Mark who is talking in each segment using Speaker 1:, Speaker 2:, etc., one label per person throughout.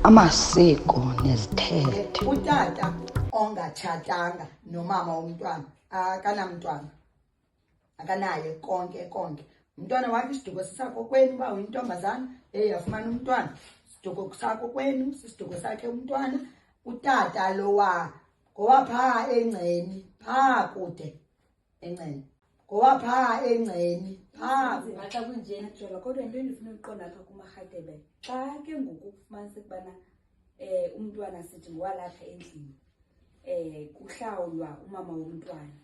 Speaker 1: amasiko nezithethe.
Speaker 2: Utata ongatshatanga nomama womntwana akanamntwana, akanaye konke. Umntwana wakhe isiduko sisakho kwenu, uba uyintombazana yafumana umntwana, isiduko sakho kwenu sisiduko sakhe umntwana. Utata lowa ngowaphaa engceni, phaa kude engceni, ngowaphaa engceni, phaa
Speaker 3: xa kunjena jola. Kodwa into endifuna uyiqonda apha kumarhatebe, xa ke ngoku kufumanise ukubana umntwana sithi ngowalapha endlini, kuhlawulwa umama womntwana,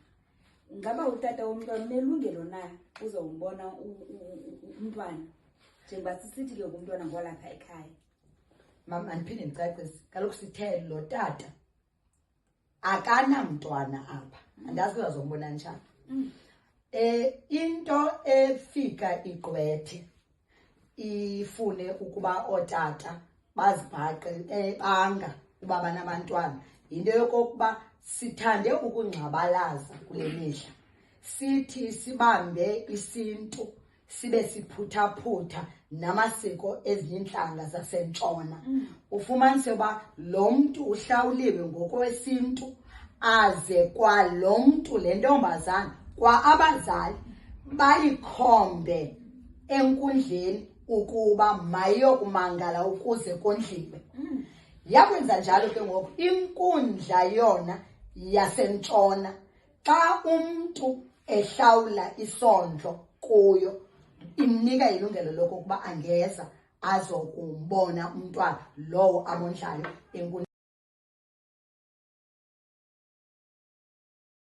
Speaker 3: ngaba utata womntwana unelungelo na uzombona umntwana njengoba sisithi ke umntwana ngowalapha ekhaya?
Speaker 2: Mama, andiphinde ndicacise. Kaloku sithe lo tata akanamntwana apha, andazi kuzazombona njani. Into efika igqwethe ifune ukuba ootata bazibhaqe banga uba banabantwana, yinto yokokuba sithande ukungcabalaza kule mihla, sithi sibambe isintu sibe siphuthaphutha namasiko ezintlanga zasentshona. Ufumanise uba lo mntu uhlawuliwe ngokwesintu, aze kwa lo mntu, le ntombazana, kwa abazali bayikhombe enkundleni ukuba mayiyokumangala ukuze kondliwe. Yakwenza njalo ke ngoku inkundla yona yasentshona, xa umntu ehlawula isondlo kuyo, imnika ilungelo lokokuba angeza azokumbona umntwana lowo amondlayo enkundleni.